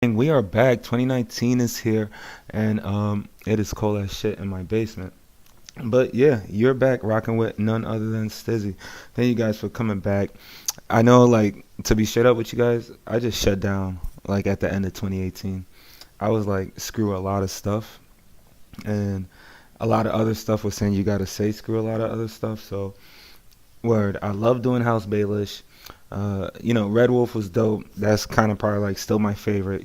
And we are back. 2019 is here, and it is cold as shit in my basement. But yeah, you're back rocking with none other than Stizzy. Thank you guys for coming back. I know, like, to be straight up with you guys, I just shut down like at the end of 2018. I was like, screw a lot of stuff, and a lot of other stuff was saying you gotta say screw a lot of other stuff. So, word, I love doing House Baelish. Red Wolf was dope. That's kind of probably like still my favorite.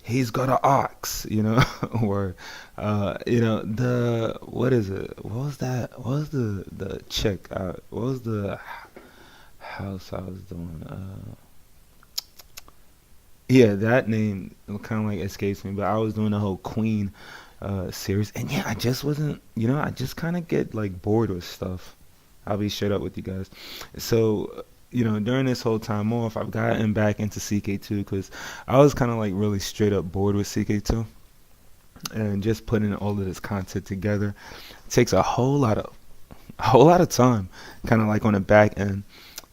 He's got an ox, or the what is it? What was that? What was the chick? What was the house I was doing? Yeah, that name kind of like escapes me, but I was doing the whole Queen series, and yeah, I just wasn't, I just kind of get like bored with stuff. I'll be straight up with you guys. So, during this whole time off, I've gotten back into CK2 because I was kind of like really straight up bored with CK2, and just putting all of this content together takes a whole lot of time, kind of like on the back end.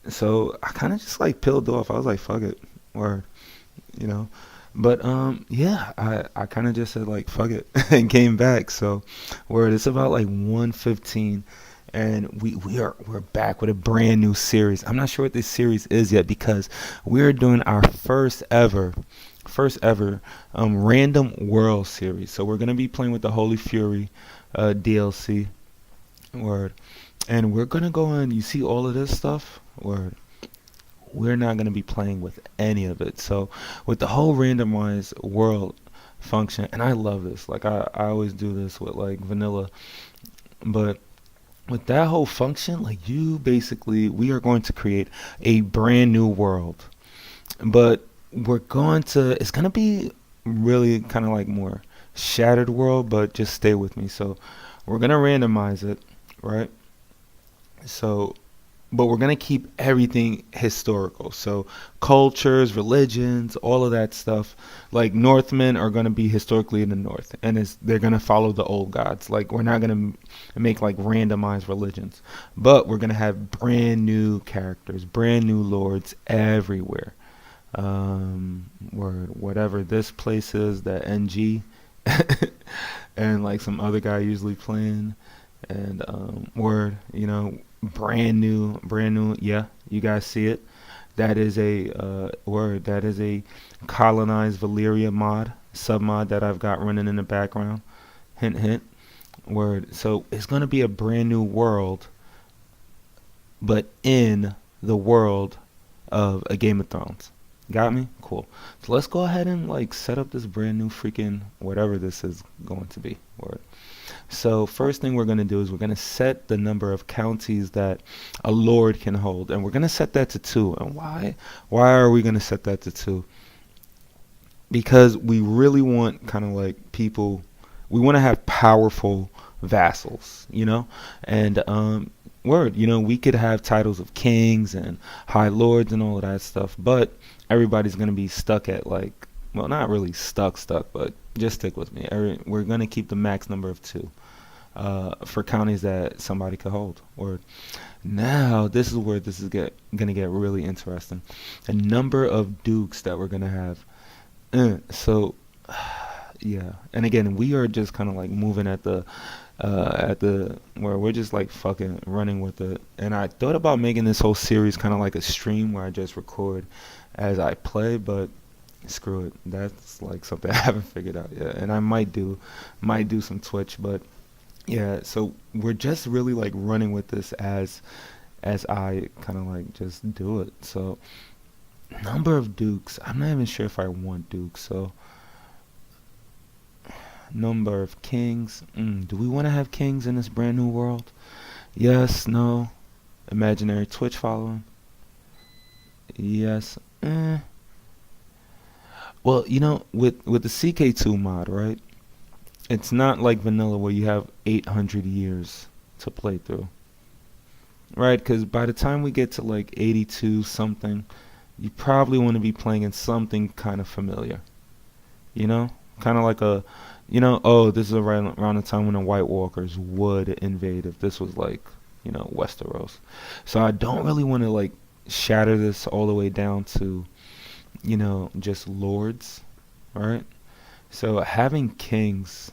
So I kind of just like peeled off. I was like, fuck it, or you know. But yeah, I kind of just said like fuck it and came back. So where it's about like 1:15, and we're back with a brand new series. I'm not sure what this series is yet because we're doing our first ever random world series. So we're gonna be playing with the Holy Fury DLC word, and we're gonna go in. You see all of this stuff word. We're not gonna be playing with any of it. So with the whole randomized world function, and I love this. Like I always do this with like vanilla, but with that whole function, like you basically, we are going to create a brand new world, but it's going to be really kind of like more shattered world, but just stay with me. So we're going to randomize it, right? So but we're gonna keep everything historical. So cultures, religions, all of that stuff. Like Northmen are gonna be historically in the North, and they're gonna follow the old gods. Like we're not gonna make like randomized religions, but we're gonna have brand new characters, brand new lords everywhere. Or whatever this place is, that NG, and like some other guy usually playing, and word, brand new. Yeah, you guys see it. That is a word. That is a colonized Valyria mod, sub mod that I've got running in the background. Hint, hint. Word. So it's gonna be a brand new world, but in the world of a Game of Thrones. Got me? Cool. So let's go ahead and like set up this brand new freaking whatever this is going to be. Word. So first thing we're going to do is we're going to set the number of counties that a lord can hold, and we're going to set that to 2. And why? Why are we going to set that to 2? Because we really want kind of like people. We want to have powerful vassals, and word, we could have titles of kings and high lords and all of that stuff, but everybody's going to be stuck at like, well, not really stuck, but just stick with me. We're going to keep the max number of 2 for counties that somebody could hold. Or now this is where this is gonna get really interesting. The number of dukes that we're gonna have. So yeah, and again, we are just kind of like moving at the where we're just like fucking running with it. And I thought about making this whole series kind of like a stream where I just record as I play, but screw it. That's like something I haven't figured out yet, and I might do some Twitch, but yeah, so we're just really like running with this as I kind of like just do it. So number of dukes. I'm not even sure if I want dukes. So number of kings. Do we want to have kings in this brand new world? Yes. No. Imaginary Twitch following. Yes. Well, with the CK2 mod, right? It's not like vanilla where you have 800 years to play through, right? Because by the time we get to like 82 something, you probably want to be playing in something kind of familiar, kind of like oh, this is around the time when the White Walkers would invade if this was like, Westeros. So I don't really want to like shatter this all the way down to just lords, right? So having kings,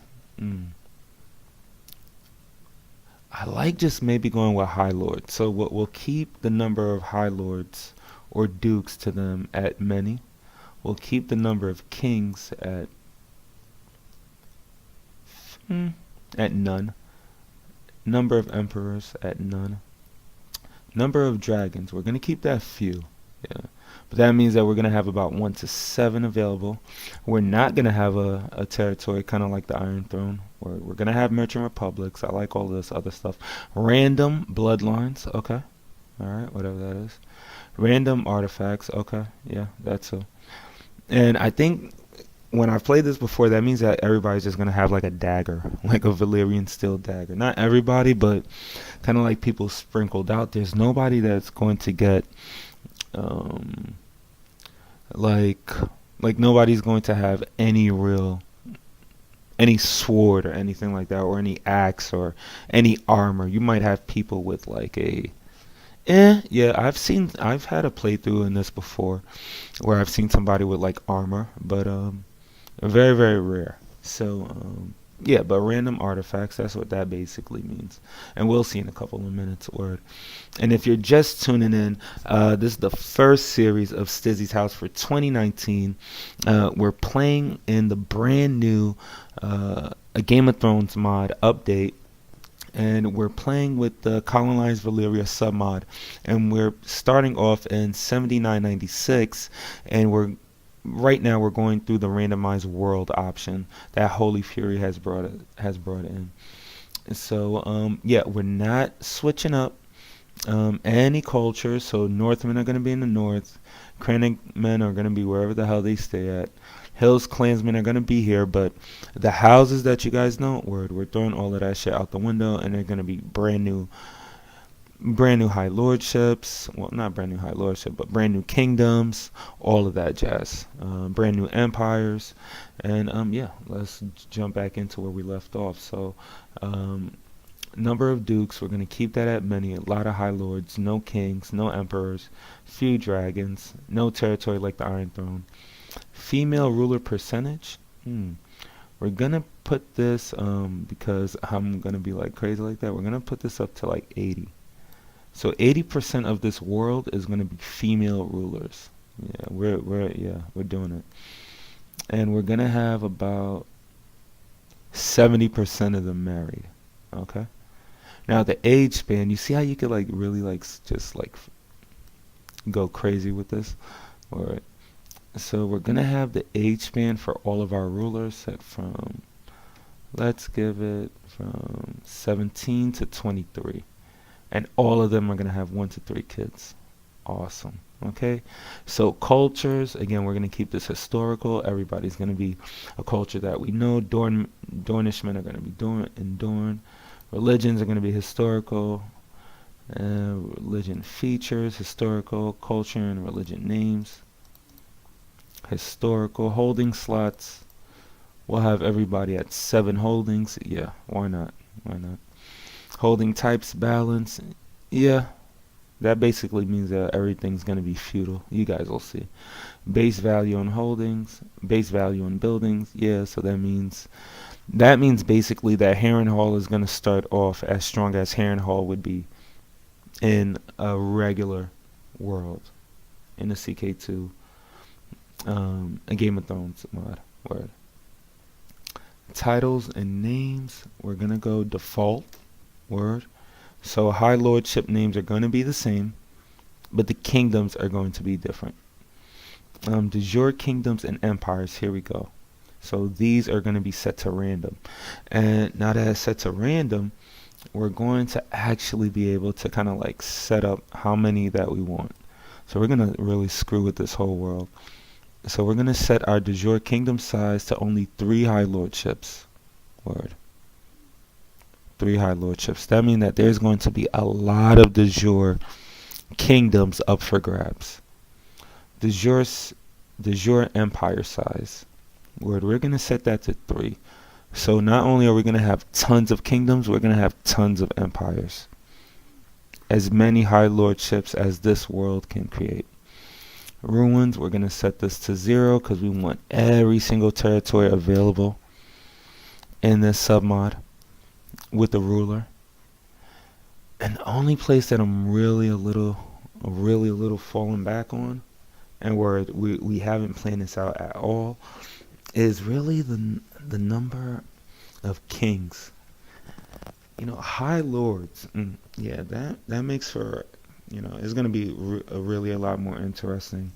I like just maybe going with high lords. So we'll keep the number of high lords or dukes to them at many. We'll keep the number of kings at none. Number of emperors at none. Number of dragons, we're going to keep that few. Yeah. But that means that we're going to have about 1 to 7 available. We're not going to have a territory kind of like the Iron Throne. We're going to have merchant republics. I like all this other stuff. Random bloodlines. Okay. All right. Whatever that is. Random artifacts. Okay. Yeah, that's a. And I think when I've played this before, that means that everybody's just going to have like a dagger, like a Valyrian steel dagger. Not everybody, but kind of like people sprinkled out. There's nobody that's going to get like nobody's going to have any sword or anything like that, or any axe or any armor. You might have people with like yeah, I've had a playthrough in this before where I've seen somebody with like armor, but very, very rare. So yeah, but random artifacts, that's what that basically means. And we'll see in a couple of minutes. Word. And if you're just tuning in, this is the first series of Stizzy's House for 2019. We're playing in the brand new A Game of Thrones mod update. And we're playing with the Colonized Valyria submod. And we're starting off in 7996. And right now we're going through the randomized world option that Holy Fury has brought in. So yeah, we're not switching up any culture. So Northmen are going to be in the north, Crannic men are going to be wherever the hell they stay at, Hills Clansmen are going to be here, but the houses that you guys know, we're throwing all of that shit out the window, and they're going to be brand new high lordships. Well, not brand new high lordship, but brand new kingdoms, all of that jazz. Brand new empires. And yeah, let's jump back into where we left off. So number of dukes, we're going to keep that at many. A lot of high lords, no kings, no emperors, few dragons, no territory like the Iron Throne. Female ruler percentage, we're going to put this, because I'm going to be like crazy like that, we're going to put this up to like 80. So 80% of this world is going to be female rulers. Yeah, we're doing it. And we're going to have about 70% of them married. Okay? Now the age span, you see how you could like really like just like go crazy with this? Alright. So we're going to have the age span for all of our rulers set from, let's give it from 17 to 23. And all of them are going to have 1 to 3 kids. Awesome. Okay. So cultures, again, we're going to keep this historical. Everybody's going to be a culture that we know. Dornishmen are going to be in Dorne. Religions are going to be historical. Religion features, historical, culture, and religion names. Historical holding slots. We'll have everybody at 7 holdings. Yeah, why not? Why not? Holding types, balance. Yeah, that basically means that everything's going to be feudal. You guys will see. Base value on holdings, base value on buildings. Yeah, so that means basically that Harrenhal is going to start off as strong as Harrenhal would be in a regular world, in a CK2, a Game of Thrones mod. Word. Titles and names, we're going to go default. Word. So high lordship names are going to be the same, but the kingdoms are going to be different. De jure kingdoms and empires, here we go. So these are going to be set to random. And now that it's set to random, we're going to actually be able to kind of like set up how many that we want. So we're going to really screw with this whole world. So we're going to set our de jure kingdom size to only 3 high lordships. Word. 3 high lordships. That means that there's going to be a lot of de jure kingdoms up for grabs. De jure empire size. Word. We're going to set that to 3. So not only are we going to have tons of kingdoms, we're going to have tons of empires. As many high lordships as this world can create. ruins. We're going to set this to 0 because we want every single territory available in this submod with the ruler. And the only place that I'm really a little falling back on, and where we haven't planned this out at all, is really the number of kings. High lords. Yeah, that makes for, it's going to be really a lot more interesting.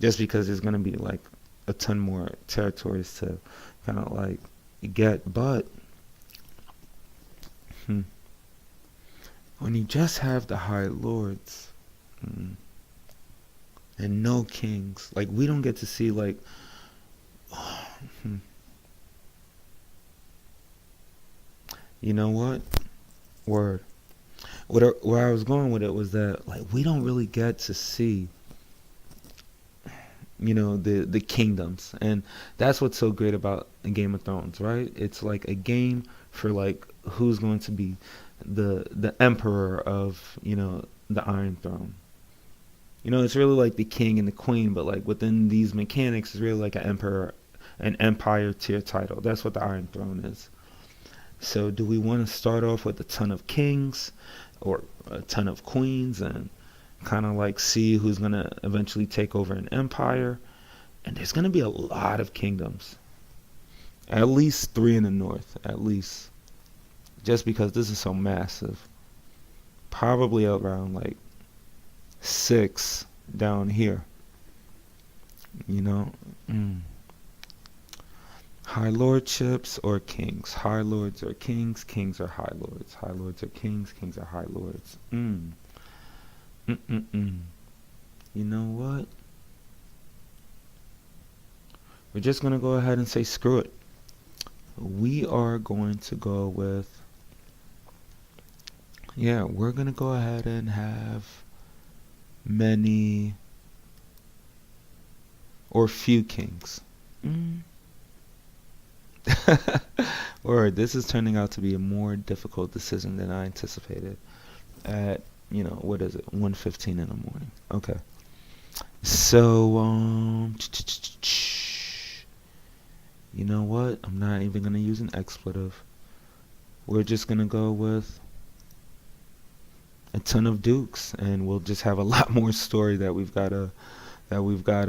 Just because there's going to be like a ton more territories to kind of like get. But when you just have the high lords and no kings, like we don't get to see like you know what? Word. Where I was going with it was that like we don't really get to see the kingdoms, and that's what's so great about Game of Thrones, right? It's like a game for like who's going to be the emperor of the Iron Throne. It's really like the king and the queen, but like within these mechanics, it's really like an empire tier title. That's what the Iron Throne is. So do we want to start off with a ton of kings or a ton of queens and kind of like see who's going to eventually take over an empire? And there's going to be a lot of kingdoms. At least 3 in the north, at least. Just because this is so massive. Probably around like 6 down here. High lordships or kings. High lords or kings. Kings are high lords. High lords are kings. Kings are high lords. You know what? We're just going to go ahead and say screw it. We are going to go with... Yeah, we're going to go ahead and have many or few kings. Or this is turning out to be a more difficult decision than I anticipated at, what is it, 1:15 in the morning. Okay. So, you know what? I'm not even going to use an expletive. We're just going to go with a ton of dukes, and we'll just have a lot more story that we've got to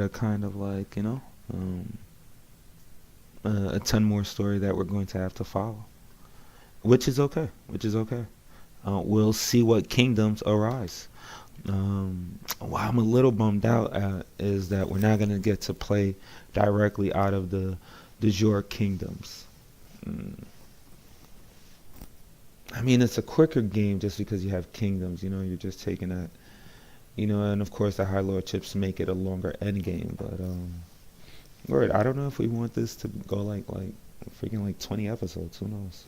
kind of like, a ton more story that we're going to have to follow, which is okay. We'll see what kingdoms arise. What I'm a little bummed out at is that we're not going to get to play directly out of the de jure kingdoms. I mean, it's a quicker game just because you have kingdoms, you're just taking that, and of course the high lordships make it a longer end game, but I don't know if we want this to go like freaking like 20 episodes. Who knows?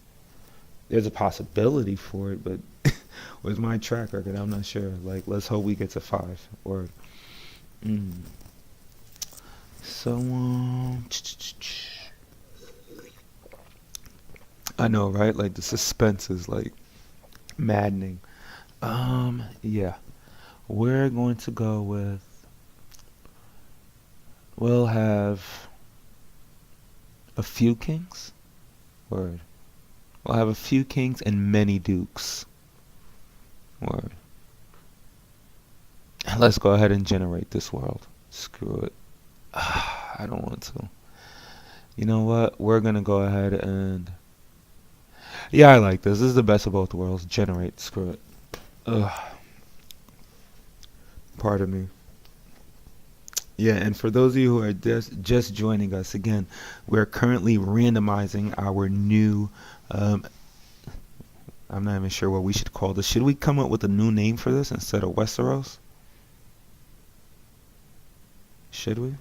There's a possibility for it, but with my track record, I'm not sure. Like, let's hope we get to 5. Or, so I know, right? Like the suspense is like maddening. Yeah, we're going to go with. We'll have a few kings. Word. We'll have a few kings and many dukes. Word. And let's go ahead and generate this world. Screw it. I don't want to. You know what? We're going to go ahead and... Yeah, I like this. This is the best of both worlds. Generate. Screw it. Ugh. Pardon me. Yeah, and for those of you who are just joining us, again, we're currently randomizing our new... I'm not even sure what we should call this. Should we come up with a new name for this instead of Westeros? Should we?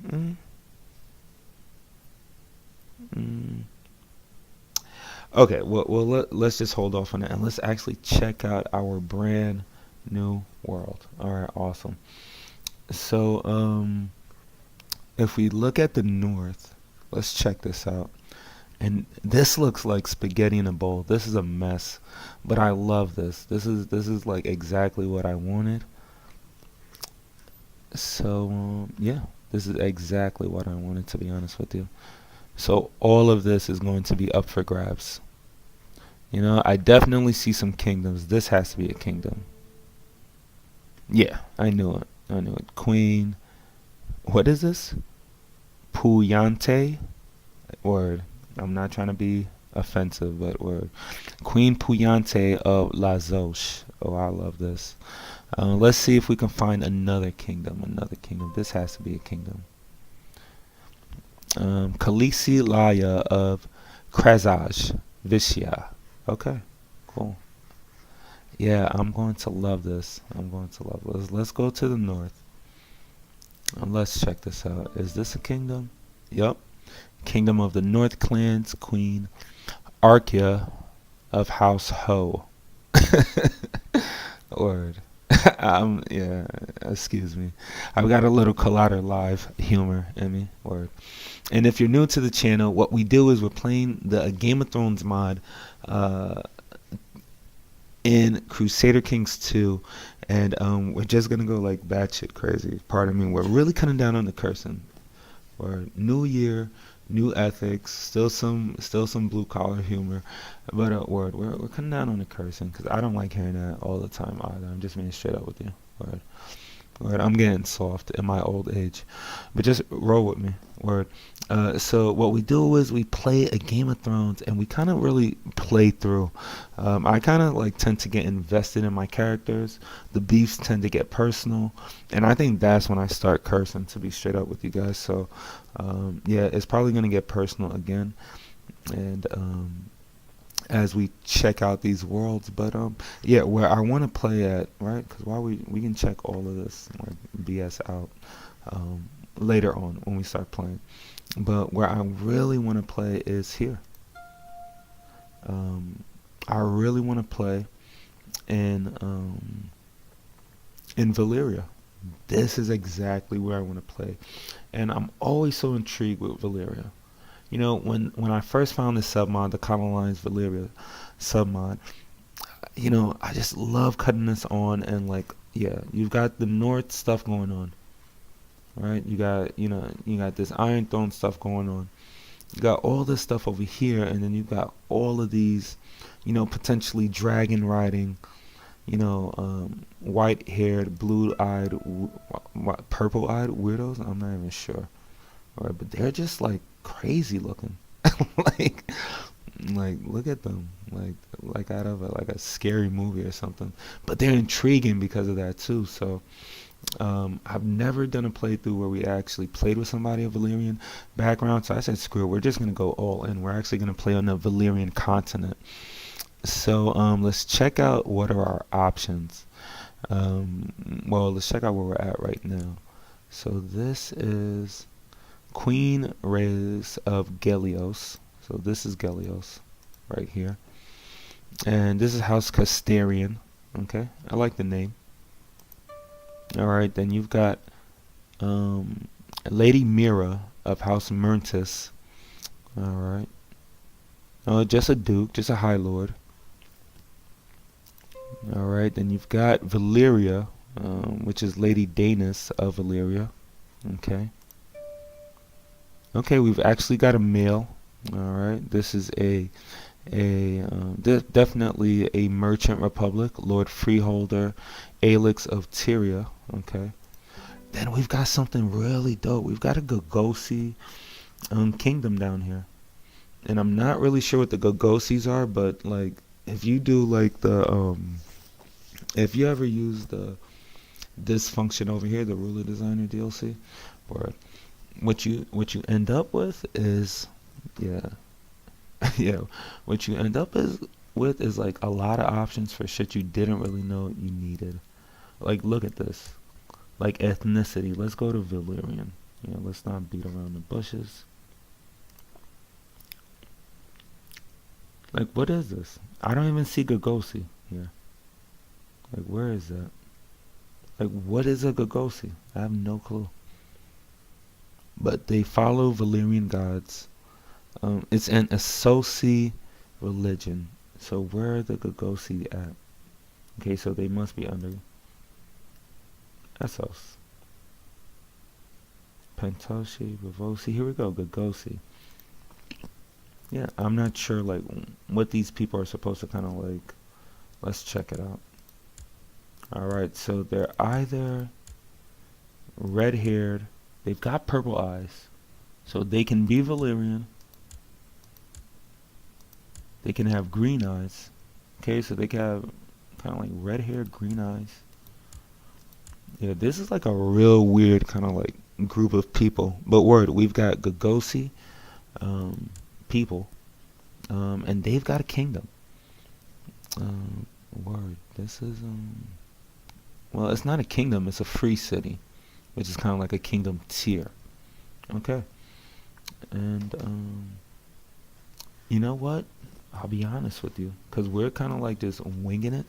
Okay, well let's just hold off on that and let's actually check out our brand new world. All right, awesome. So if we look at the north, let's check this out. And this looks like spaghetti in a bowl. This is a mess, but I love this. This is like exactly what I wanted. So yeah, this is exactly what I wanted, to be honest with you. So all of this is going to be up for grabs. You know, I definitely see some kingdoms. This has to be a kingdom. Yeah, I knew it. I knew it. Queen. What is this? Puyante. Word. I'm not trying to be offensive, but word. Queen Puyante of Lazoche. Oh, I love this. Let's see if we can find another kingdom. Another kingdom. This has to be a kingdom. Khaleesi Laya of Krazaj, Vishya. Okay, cool. Yeah, I'm going to love this. I'm going to love this. Let's go to the north. Let's check this out. Is this a kingdom? Yup. Kingdom of the North Clans, Queen Arkia of House Ho. Word. Yeah, excuse me. I've got a little Collider Live humor in me. Word. And if you're new to the channel, what we do is we're playing the Game of Thrones mod uh, in Crusader Kings 2, and we're just gonna go like batshit crazy. Pardon me. We're really cutting down on the cursing. We're new year, new ethics, still some blue collar humor, but we're cutting down on the cursing because I don't like hearing that all the time either. I'm just being straight up with you. Word. Word. I'm getting soft in my old age, but just roll with me. Word. So what we do is we play a Game of Thrones, and we kind of really play through. I kind of like tend to get invested in my characters. The beefs tend to get personal, and I think that's when I start cursing. To be straight up with you guys, so yeah, it's probably gonna get personal again, and as we check out these worlds. But yeah, where I want to play at, right? Because while we can check all of this like BS out later on when we start playing. But where I really want to play is here. Um, I really want to play in Valyria. This is exactly where I want to play, and I'm always so intrigued with Valyria. You know, when I first found this submod, the Colonized Valyria submod, you know, I just love cutting this on, and like, yeah, you've got the North stuff going on, right? You got this Iron Throne stuff going on. You got all this stuff over here, and then you got all of these, potentially dragon riding, white-haired, blue-eyed, purple-eyed weirdos. I'm not even sure. All right, but they're just like crazy looking. like, like look at them, like out of a scary movie or something. But they're intriguing because of that too. So I've never done a playthrough where we actually played with somebody of Valyrian background. So I said, screw it, we're just gonna go all in. We're actually gonna play on the Valyrian continent. So let's check out what are our options. Well, let's check out where we're at right now. So this is Queen Rhaes of Gelios. So this is Gelios right here. And this is House Castarian. Okay, I like the name. Alright, then you've got Lady Mira of House Myrntis. Alright. Just a Duke, just a High Lord. Alright, then you've got Valyria, which is Lady Danis of Valyria. Okay. Okay, we've actually got a male. Alright, this is definitely a merchant republic, Lord Freeholder, Alex of Tyria. Okay. Then we've got something really dope. We've got a Gogosi kingdom down here. And I'm not really sure what the Gogosis are, but like if you do like if you ever use this function over here, the ruler designer DLC, or what you end up with is, yeah, yeah, what you end up with is like a lot of options for shit you didn't really know you needed. Like look at this, like ethnicity. Let's go to Valyrian. Yeah, let's not beat around the bushes. Like what is this? I don't even see Gogosi here. Like where is that? Like what is a Gogosi? I have no clue. But they follow Valyrian gods. It's an Associ religion. So where are the Gogosi at? Okay, so they must be under Essos. Pentoshi, Bavosi. Here we go, Gagosi. Yeah, I'm not sure like what these people are supposed to kind of like. Let's check it out. All right, so they're either red-haired, they've got purple eyes, so they can be Valyrian. They can have green eyes. Okay, so they can have kind of like red-haired, green eyes. Yeah, this is like a real weird kind of like group of people. But word, we've got Gagosi um, people, and they've got a kingdom. Um, word, this is well, it's not a kingdom; it's a free city, which is kind of like a kingdom tier. Okay, and you know what? I'll be honest with you, because we're kind of like just winging it.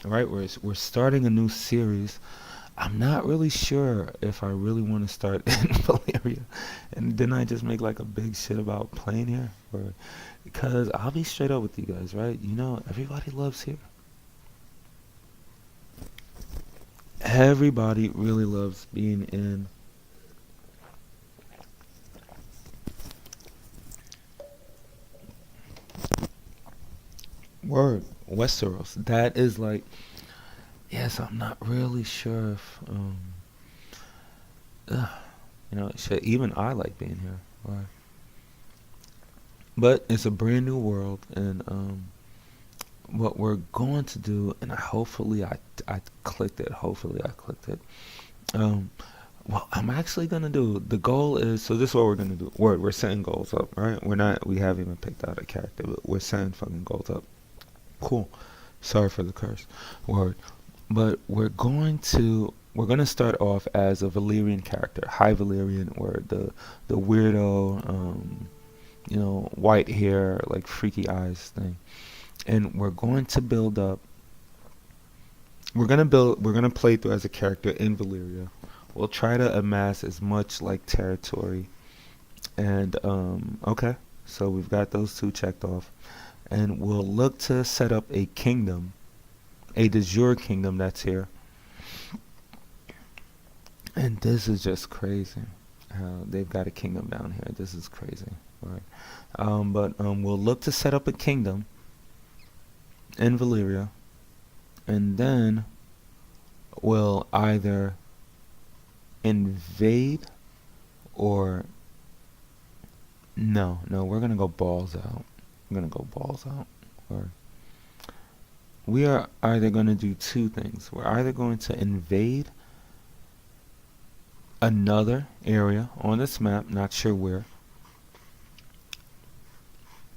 All right, we're starting a new series. I'm not really sure if I really want to start in Valyria, and then I just make like a big shit about playing here, or because I'll be straight up with you guys, right? You know, everybody loves here. Everybody really loves being in word Westeros. That is like yes. I'm not really sure if ugh, you know, shit, even I like being here. Right? But it's a brand new world, and what we're going to do, and hopefully I clicked it. Hopefully I clicked it. Um, well, I'm actually gonna do. The goal is so. This is what we're gonna do. We're setting goals up, right? We're not. We haven't even picked out a character, but we're setting fucking goals up. Cool. Sorry for the curse. Word. But we're gonna start off as a Valyrian character, High Valyrian, where the weirdo, you know, white hair, like freaky eyes thing, and we're going to build up. We're gonna play through as a character in Valyria. We'll try to amass as much like territory, and okay, so we've got those two checked off, and we'll look to set up a kingdom, a de jure kingdom that's here. And this is just crazy. How they've got a kingdom down here. This is crazy. Right. But we'll look to set up a kingdom in Valyria, and then we'll either invade or no, we're gonna go balls out. We're gonna go balls out. Or we are either gonna do two things. We're either going to invade another area on this map, not sure where,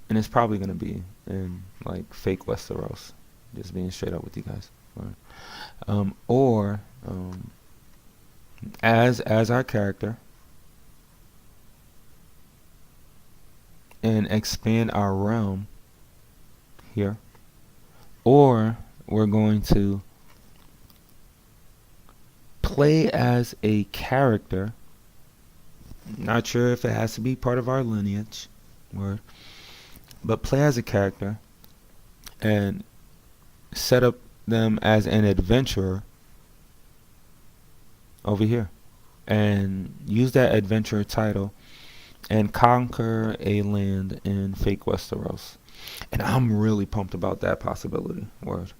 and it's probably gonna be in like fake Westeros. Just being straight up with you guys. Right. Or as our character and expand our realm here, or we're going to play as a character. Not sure if it has to be part of our lineage, word, but play as a character and set up them as an adventurer over here, and use that adventurer title and conquer a land in fake Westeros. And I'm really pumped about that possibility. Word.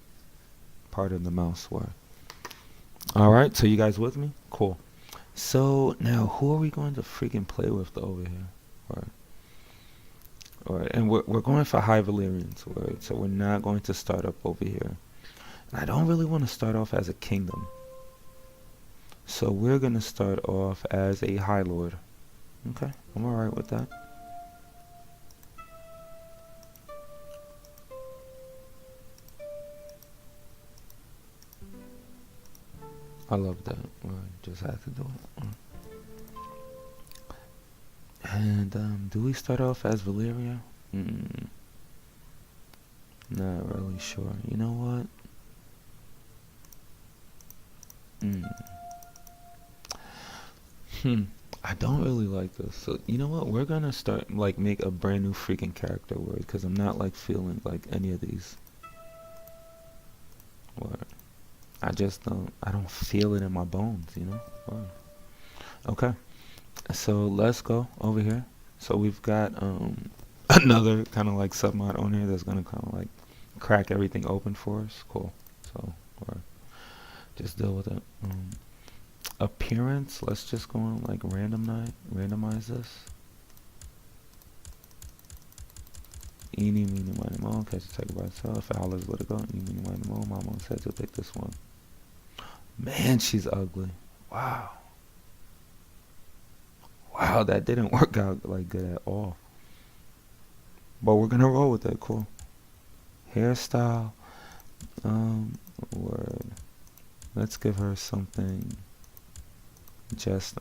Pardon the mouse word. Alright, so you guys with me? Cool. So now who are we going to freaking play with over here? Word. Alright, and we're going for High Valyrians, word. So we're not going to start up over here. And I don't really want to start off as a kingdom. So we're gonna start off as a High Lord. Okay, I'm alright with that. I love that. I just had to do it. And do we start off as Valyria? Not really sure. You know what? I don't really like this. So you know what? We're gonna start like make a brand new freaking character word because I'm not like feeling like any of these. Word. I just don't. I don't feel it in my bones. You know. Word. Okay. So let's go over here. So we've got another kind of like submod on here that's gonna kind of like crack everything open for us. Cool. So or just deal with it. Appearance. Let's just go on like randomize this. Eeny, meeny, miny, mo. Catch a tiger by itself. Owlers let it go. Eeny, meeny, miny, mo. Mama said to pick this one. Man, she's ugly. Wow. Wow, that didn't work out like good at all. But we're gonna roll with it. Cool. Hairstyle. Word. Let's give her something. Just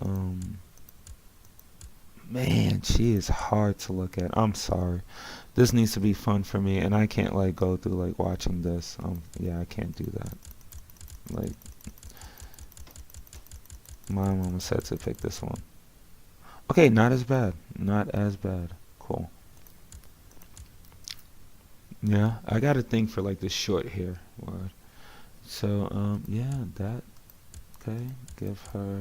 Man, she is hard to look at. I'm sorry. This needs to be fun for me, and I can't like go through like watching this. Yeah, I can't do that. Like, my mama said to pick this one. Okay, not as bad. Not as bad. Cool. Yeah, I got a thing for like the short hair. Word. So, yeah, that. Okay, give her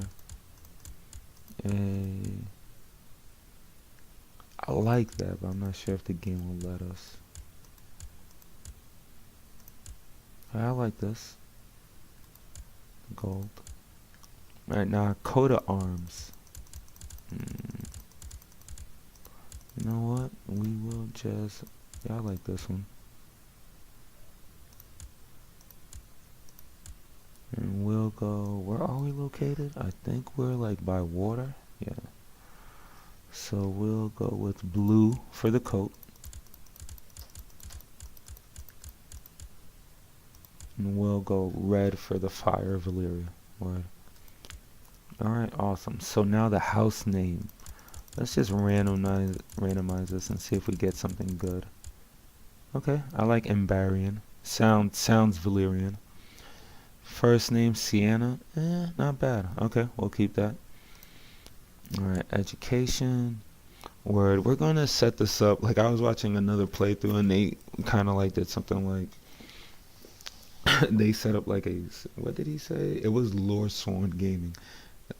a. I like that, but I'm not sure if the game will let us. I like this. Gold. Alright, now coat of arms. You know what? We will just. Yeah, I like this one. And we'll go. Where are we located? I think we're like by water. Yeah. So we'll go with blue for the coat. And we'll go red for the fire of Valyria. Word. Alright, awesome. So now the house name. Let's just randomize this and see if we get something good. Okay, I like Ambarian. Sounds Valyrian. First name Sienna. Not bad. Okay, we'll keep that. Alright, education. Word. We're gonna set this up. Like, I was watching another playthrough and they kind of like did something like they set up like a, what did he say? It was Lord Sworn Gaming.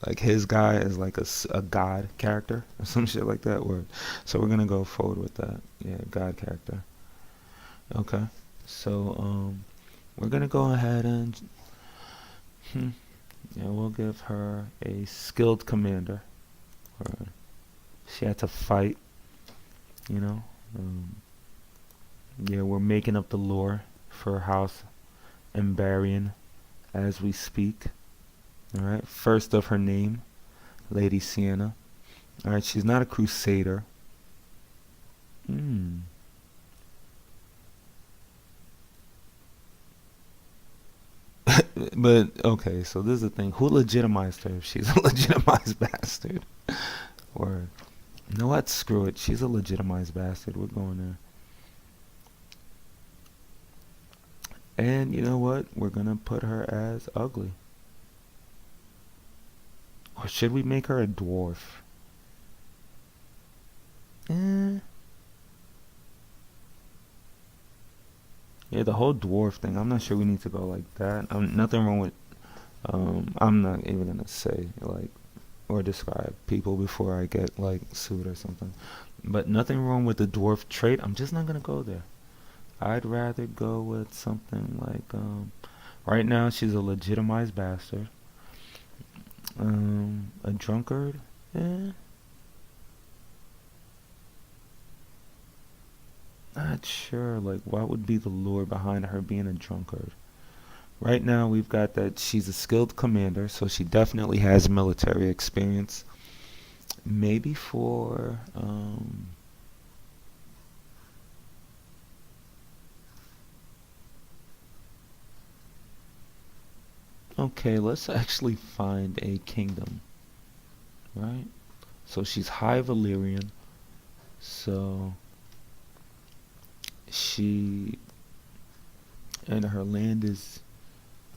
Like, his guy is like a god character or some shit like that. Word. So we're gonna go forward with that. Yeah, god character. Okay. So we're gonna go ahead and yeah, we'll give her a skilled commander. Word. She had to fight, you know. Yeah, we're making up the lore for House Ambarian as we speak. Alright, first of her name, Lady Sienna. Alright, she's not a crusader. But, okay, so this is the thing. Who legitimized her if she's a legitimized bastard? Or, you know what? Screw it. She's a legitimized bastard. We're going there. And you know what? We're gonna put her as ugly. Or should we make her a dwarf? Eh. Yeah, the whole dwarf thing. I'm not sure we need to go like that. Nothing wrong with. I'm not even gonna say like or describe people before I get like sued or something. But nothing wrong with the dwarf trait. I'm just not gonna go there. I'd rather go with something like right now she's a legitimized bastard. A drunkard. Eh. Not sure. Like, what would be the lure behind her being a drunkard? Right now, we've got that she's a skilled commander, so she definitely has military experience. Maybe for okay, let's actually find a kingdom, right? So she's High Valyrian, so she and her land is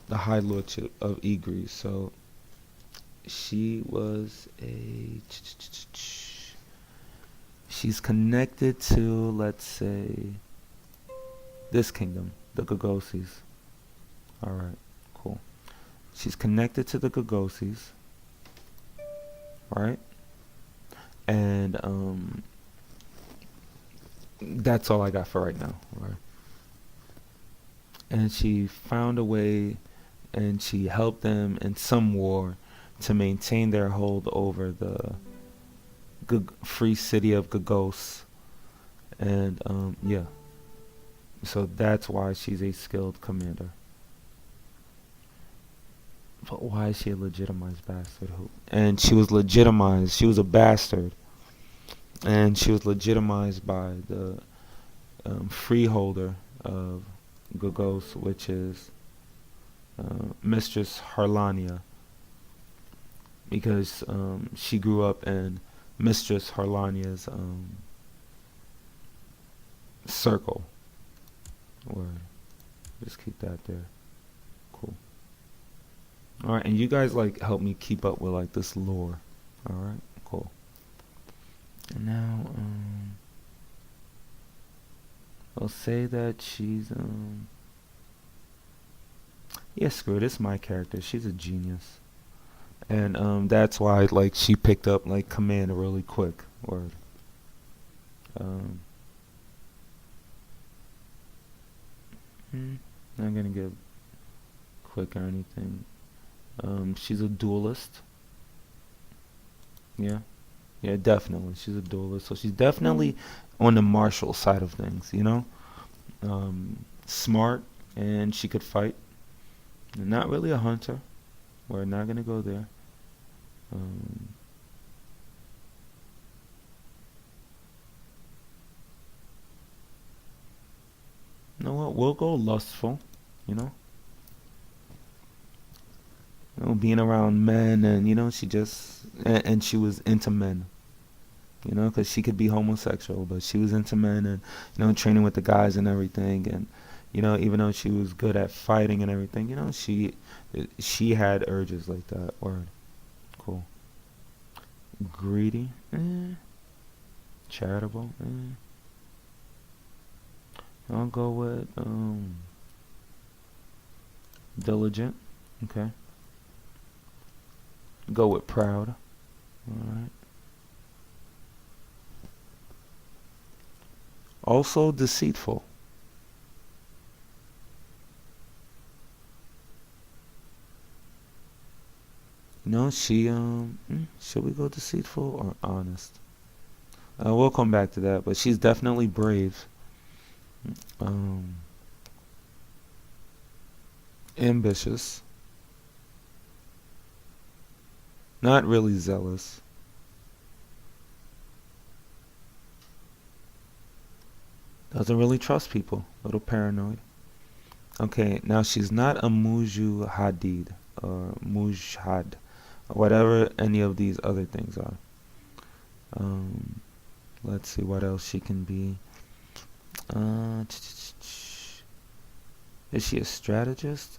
the High Lordship of Ygritte. So she was a she's connected to, let's say, this kingdom, the Gogoses. All right, cool. She's connected to the Gogoses, right? And that's all I got for right now. Right? And she found a way, and she helped them in some war to maintain their hold over the free city of Gagos. And yeah, so that's why she's a skilled commander. But why is she a legitimized bastard? And she was legitimized. She was a bastard, and she was legitimized by the freeholder of Gagos, which is Mistress Harlania, because she grew up in Mistress Harlania's circle. Or just keep that there. Cool. All right, and you guys like help me keep up with like this lore. All right, cool. And now, I'll say that she's yeah, screw it. It's my character. She's a genius, and that's why like she picked up like command really quick. Word. Um, Not gonna get quick or anything. She's a duelist. Yeah, yeah, definitely. She's a duelist, so she's definitely on the martial side of things. Smart, and she could fight. Not really a hunter. We're not gonna go there. Um, you know what? We'll go lustful. You know, being around men, and she just and she was into men. Because she could be homosexual, but she was into men, and training with the guys and everything, and even though she was good at fighting and everything, she had urges like that. Word, cool. Greedy, charitable. I'll go with diligent. Okay. Go with proud. All right. Also deceitful. She should we go deceitful or honest? We'll come back to that, but she's definitely brave. Um, Ambitious. Not really zealous. Doesn't really trust people. A little paranoid. Okay, now she's not a mujahid or mujhad, or whatever any of these other things are. Um, let's see what else she can be. Uh, is she a strategist?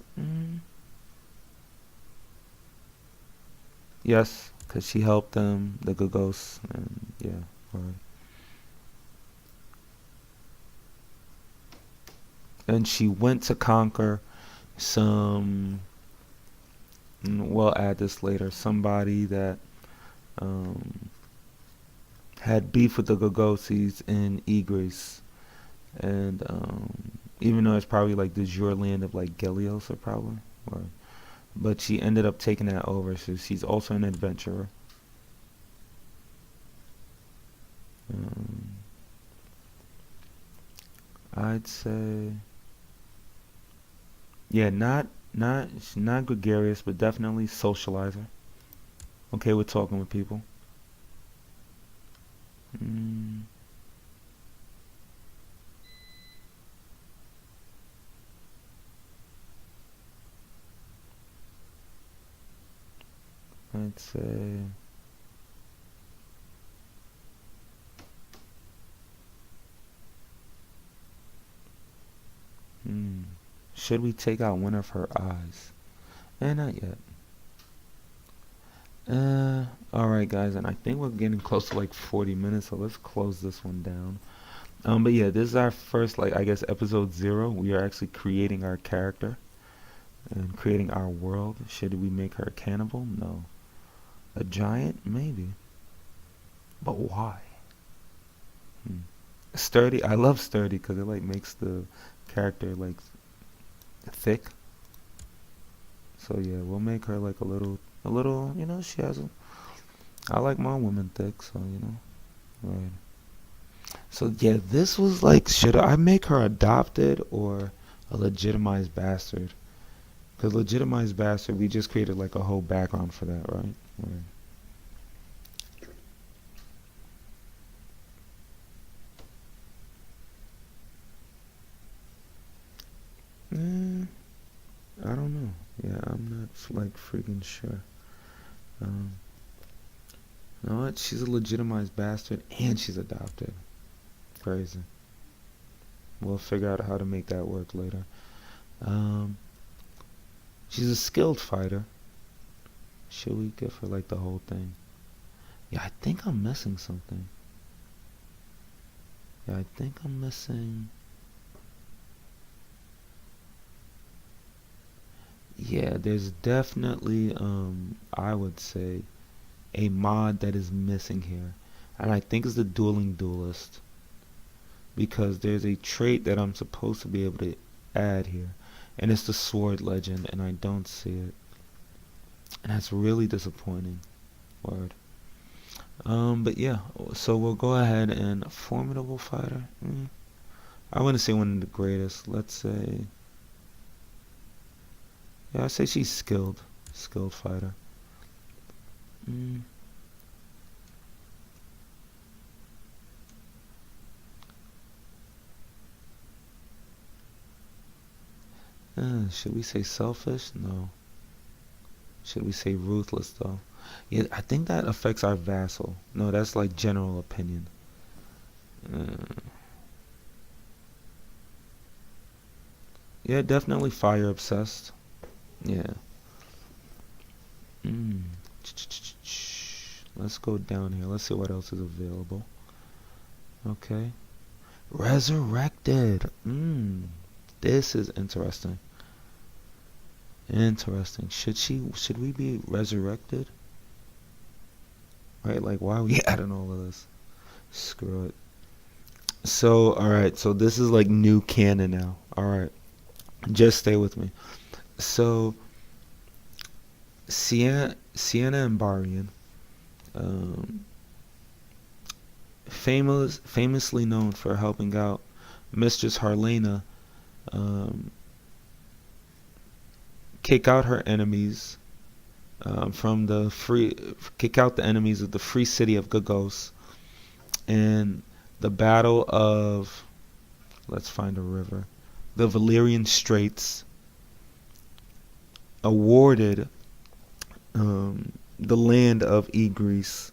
Yes, because she helped them, the Gagos, and yeah. Right. And she went to conquer some. We'll add this later. Somebody that um, had beef with the Gagosis in Igris, and even though it's probably like the Jure land of like Gelios, or probably, or, but she ended up taking that over. So she's also an adventurer. Um, I'd say, yeah, she's not gregarious, but definitely socializer. Okay with talking with people. Mm, I'd say, hmm, should we take out one of her eyes? Not yet. Alright, guys, and I think we're getting close to like 40 minutes, so let's close this one down. But yeah, this is our first, like, I guess, episode 0. We are actually creating our character and creating our world. Should we make her a cannibal? No. A giant? Maybe. But why? Hmm. Sturdy. I love sturdy because it like makes the character like thick. So yeah, we'll make her like a little. You know, she has a. I like my women thick, so you know. Right. So yeah, this was like, should I make her adopted or a legitimized bastard? Because legitimized bastard, we just created like a whole background for that, right? Right. Eh, I don't know. Yeah, I'm not like freaking sure. Um, you know what? She's a legitimized bastard and she's adopted. Crazy. We'll figure out how to make that work later. Um, she's a skilled fighter. Should we give her like the whole thing? Yeah, I think I'm missing something. Yeah, I think I'm missing. Yeah, there's definitely, I would say, a mod that is missing here. And I think it's the Dueling Duelist. Because there's a trait that I'm supposed to be able to add here. And it's the Sword Legend, and I don't see it. And that's really disappointing. Word. But yeah, so we'll go ahead and Formidable Fighter. I wouldn't say one of the greatest. Let's say, yeah, I'd say she's skilled. Skilled fighter. Mm, should we say selfish? No. Should we say ruthless though? Yeah, I think that affects our vassal. No, that's like general opinion. Uh, yeah, definitely fire obsessed. Yeah. Mm. Let's go down here. Let's see what else is available. Okay. Resurrected. This is interesting. Interesting. Should we be resurrected? Right? Like why are we adding all of this? Screw it. So, alright, so this is like new canon now. Alright. Just stay with me. So Sienna and Barian, um, famously known for helping out Mistress Harlena, um, kick out her enemies, from the free kick out the enemies of the free city of Gagos, and the battle of, let's find a river, the Valyrian Straits, awarded, the land of Igris,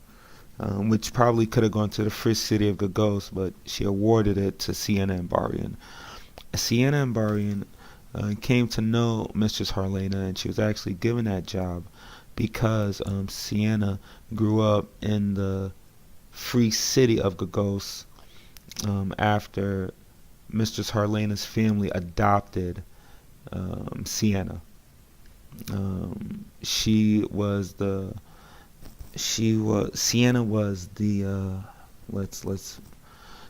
which probably could have gone to the free city of Gagos, but she awarded it to Sienna and Barian. Sienna and Barian came to know Mistress Harlena, and she was actually given that job because, Sienna grew up in the free city of Gagos, after Mistress Harlena's family adopted, Sienna. She was the she was Sienna was the, let's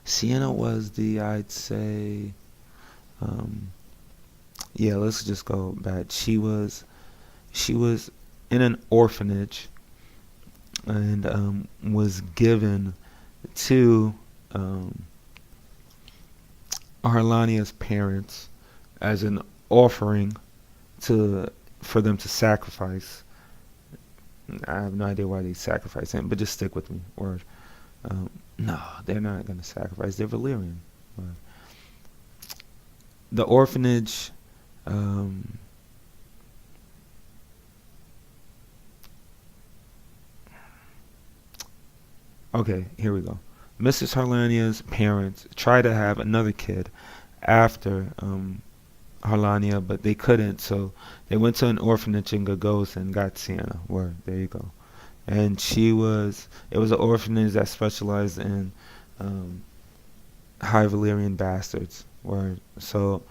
Sienna was the, I'd say, um yeah, let's just go back. She was in an orphanage, and, was given to, um Harlania's parents as an offering to for them to sacrifice. I have no idea why they sacrifice him, but just stick with me. Or, no, they're not gonna sacrifice. They're Valyrian. Or, the orphanage. Um, okay, here we go. Mrs. Harlania's parents tried to have another kid after, Harlania, but they couldn't, so they went to an orphanage in Gagos and got Sienna. Word, there you go. And it was an orphanage that specialized in, um, High Valyrian bastards. Word. So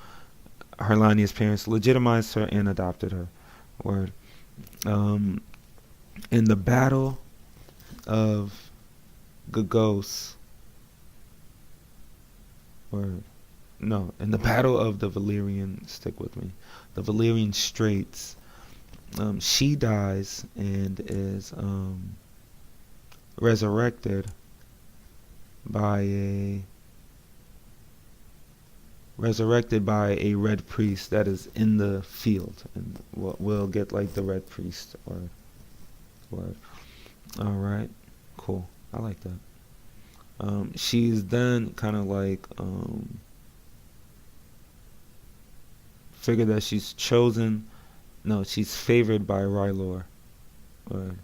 Harlania's parents legitimized her and adopted her. Word. Um, in the battle of Gagos, or no, in the Battle of the Valyrian, stick with me, the Valyrian Straits, she dies and is resurrected by a red priest that is in the field, and we'll get like the red priest or all right, cool. I like that. She's then kind of like figure that she's chosen. No, she's favored by R'hllor. Or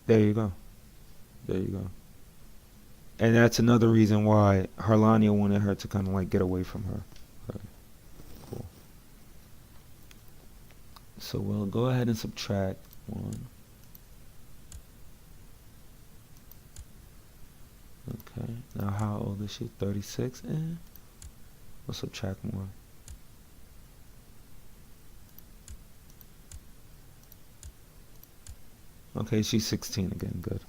there you go. There you go. And that's another reason why Harlania wanted her to kind of like get away from her. Okay, cool. So we'll go ahead and subtract one. Okay. Now how old is she? 36? We'll subtract more. Okay, she's 16 again. Good.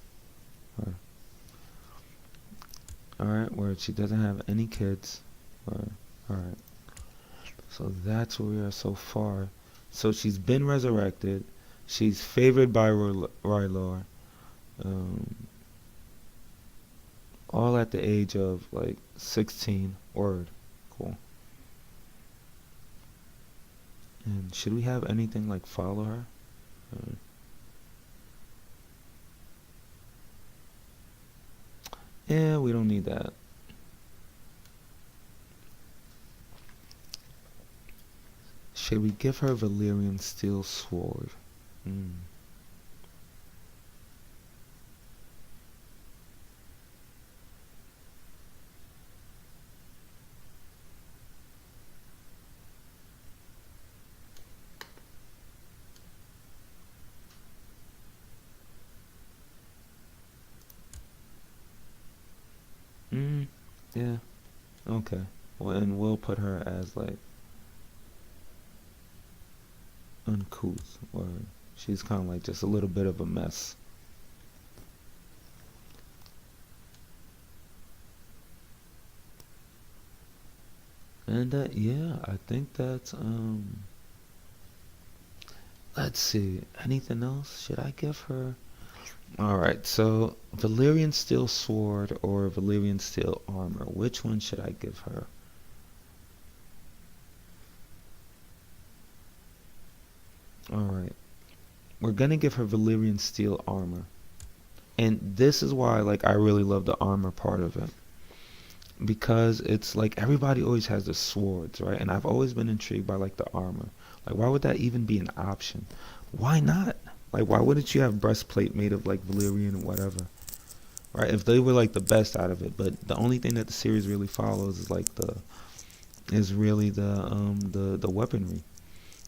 Alright, where she doesn't have any kids. Alright. So that's where we are so far. So she's been resurrected. She's favored by R'hllor. All at the age of like 16. Word. Cool. And should we have anything like follow her? Yeah, we don't need that. Should we give her Valyrian steel sword? Yeah. Okay. Well, and we'll put her as like uncouth, or she's kind of like just a little bit of a mess. And yeah, I think that's let's see, anything else should I give her? Alright, so Valyrian steel sword or Valyrian steel armor, which one should I give her? Alright, we're gonna give her Valyrian steel armor. And this is why like I really love the armor part of it. Because it's like everybody always has the swords, right? And I've always been intrigued by like the armor. Like why would that even be an option? Why not? Like why wouldn't you have breastplate made of like Valyrian or whatever? Right? If they were like the best out of it, but the only thing that the series really follows is like the weaponry.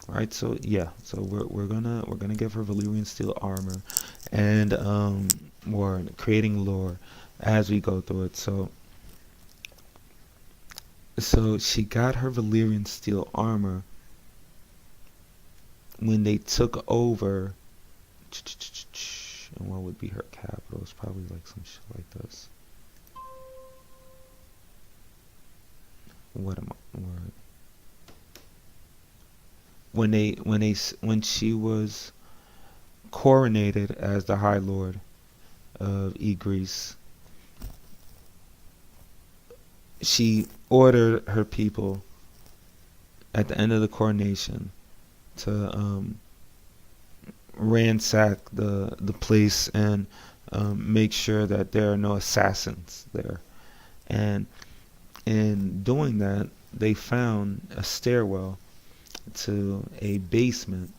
Right? So yeah, so we're gonna give her Valyrian steel armor, and we're creating lore as we go through it. So she got her Valyrian steel armor when they took over. And what would be her capital? It's probably like some shit like this. What am I? When she was coronated as the High Lord of Ygritte, she ordered her people at the end of the coronation to ransack the place and make sure that there are no assassins there. And in doing that, they found a stairwell to a basement.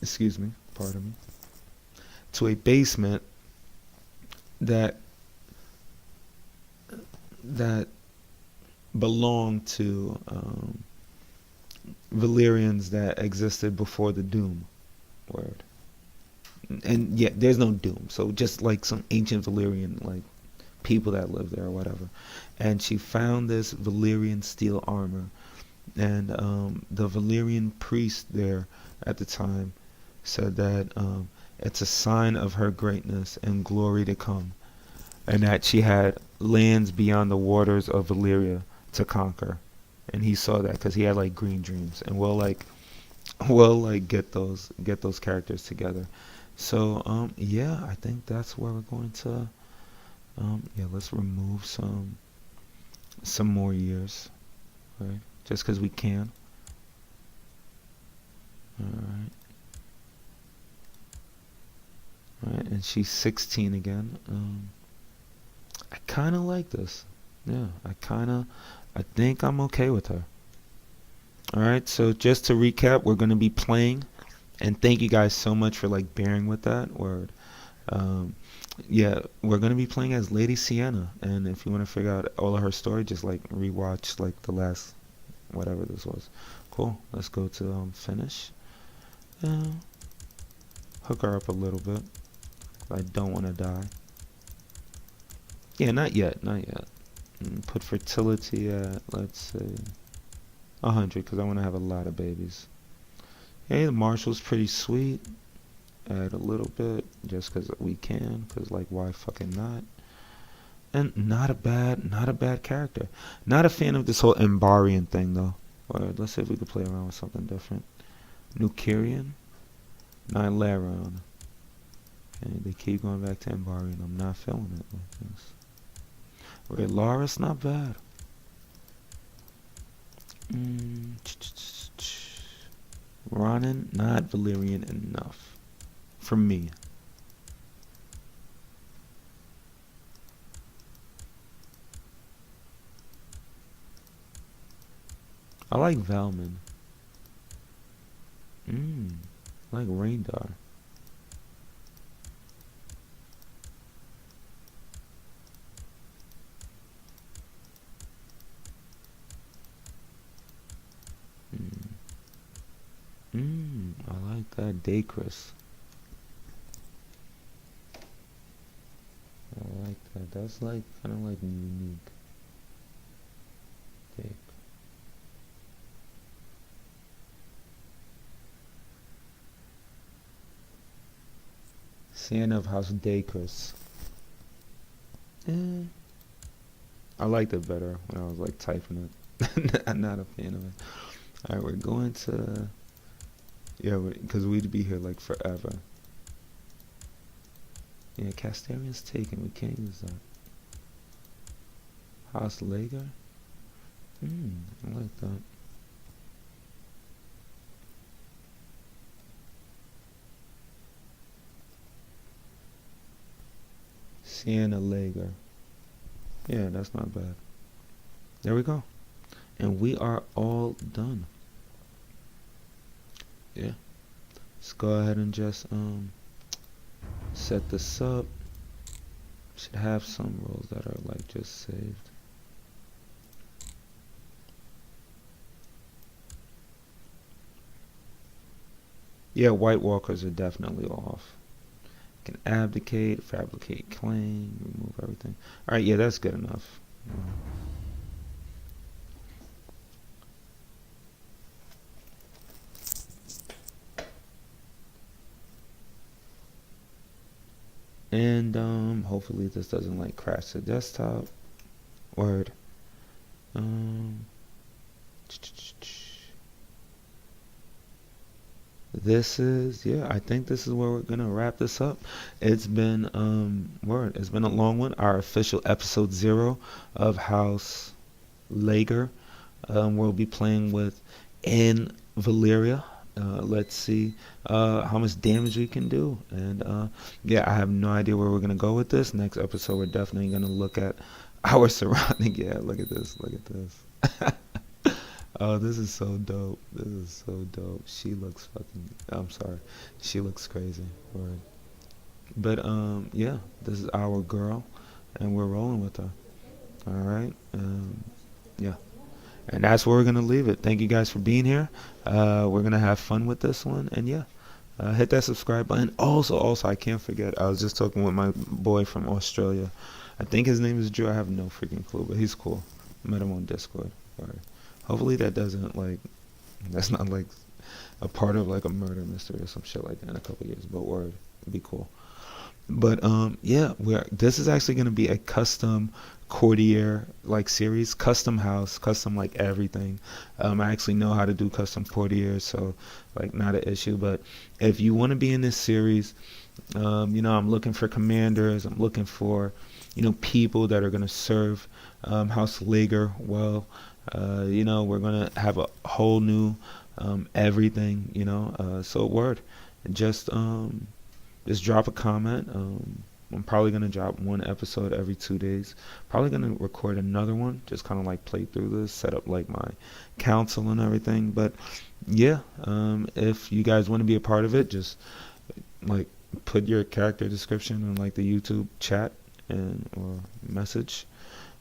Excuse me, pardon me. To a basement that belonged to Valyrians that existed before the Doom. Word. And yeah, there's no Doom, so just like some ancient Valyrian like people that live there or whatever. And she found this Valyrian steel armor And the Valyrian priest there at the time said that it's a sign of her greatness and glory to come, and that she had lands beyond the waters of Valyria to conquer. And he saw that because he had like green dreams, and we'll like get those characters together. So yeah, I think that's where we're going to yeah, let's remove some more years, right? Just because we can. All right. All right, and she's 16 again. I kind of like this. Yeah, I think I'm okay with her. All right, so just to recap, we're going to be playing, and thank you guys so much for like bearing with that word. Um, yeah, we're going to be playing as Lady Sienna, and if you want to figure out all of her story, just like rewatch like the last whatever this was. Cool. Let's go to finish. Uh, Hook her up a little bit. I don't want to die. Yeah, not yet, not yet. Put fertility at, let's say, 100, because I want to have a lot of babies. Hey, the Marshall's pretty sweet. Add a little bit, just because we can, because like why fucking not? And not a bad character. Not a fan of this whole Embarian thing though. Alright, let's see if we could play around with something different. Nukirian, Nylaron. Okay, they keep going back to Embarian. I'm not feeling it like this. Okay, Loras, not bad. Ronan, not Valyrian enough for me. I like Valman. I like Raindar. Mm. I like that Dacris. I like that. That's like kind of like unique. Dac. Sienna of House Dacris. Eh, I liked it better when I was like typing it. I'm not a fan of it. Alright, we're going to, yeah, because we'd be here like forever. Yeah, Casterian's taken. We can't use that. House Lager. I like that. Sienna Lager. Yeah, that's not bad. There we go. And we are all done. Yeah. Let's go ahead and just set this up. Should have some roles that are like just saved. Yeah, White Walkers are definitely off. Can abdicate, fabricate claim, remove everything. Alright, yeah, that's good enough. And hopefully this doesn't like crash the desktop. Word. Um This is, yeah, I think this is where we're gonna wrap this up. It's been it's been a long one. Our official episode 0 of House Lager. We'll be playing with in Valyria. Let's see how much damage we can do. And yeah, I have no idea where we're gonna go with this. Next episode, we're definitely gonna look at our surrounding. Yeah, look at this. Look at this. Oh, this is so dope. This is so dope. She looks fucking. I'm sorry. She looks crazy. Word. But yeah, this is our girl, and we're rolling with her. All right. Yeah. And that's where we're gonna leave it. Thank you guys for being here. We're gonna have fun with this one, and yeah, hit that subscribe button. Also, I can't forget. I was just talking with my boy from Australia. I think his name is Drew. I have no freaking clue, but he's cool. Met him on Discord. All right. Hopefully that doesn't like that's not like a part of like a murder mystery or some shit like that in a couple years. But word, it'd be cool. But yeah, we're this is actually gonna be a custom courtier like series, custom house, custom like everything. I actually know how to do custom courtiers, so like not an issue. But if you want to be in this series, I'm looking for commanders. I'm looking for, people that are gonna serve House Lager well. We're gonna have a whole new everything. So word, just just drop a comment. I'm probably gonna drop one episode every 2 days. Probably gonna record another one. Just kind of like play through this, set up like my council and everything. But yeah, if you guys want to be a part of it, just like put your character description in like the YouTube chat and or message.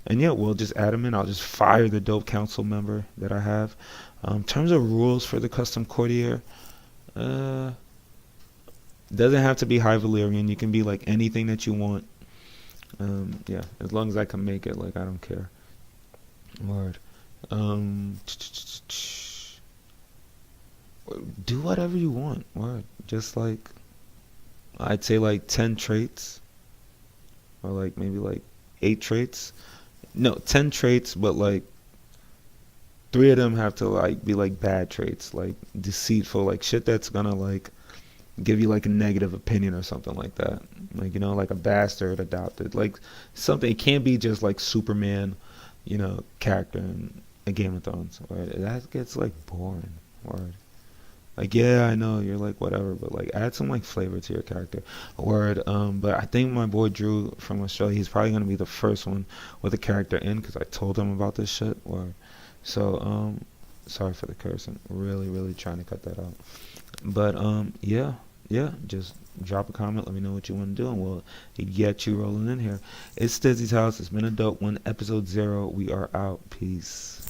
And yeah, we'll just add them in. I'll just fire the dope council member that I have. In terms of rules for the custom courtier, uh, doesn't have to be high Valyrian. You can be like anything that you want. Yeah, as long as I can make it, like I don't care. Word. Um, do whatever you want. Word. Just like I'd say like 10 traits, or like maybe like 8 traits. No, 10 traits, but like three of them have to like be like bad traits, like deceitful, like shit that's gonna like give you like a negative opinion or something like that. Like, like a bastard adopted. Like something, it can't be just like Superman, character in a Game of Thrones. Or that gets like boring. Word. Like, yeah, I know you're like whatever, but like add some like flavor to your character. Word. But I think my boy Drew from Australia, he's probably gonna be the first one with a character in because I told him about this shit. Word. So sorry for the curse. I'm really, really trying to cut that out. But yeah, just drop a comment. Let me know what you want to do, and we'll get you rolling in here. It's Stizzy's house. It's been a dope one. Episode 0. We are out. Peace.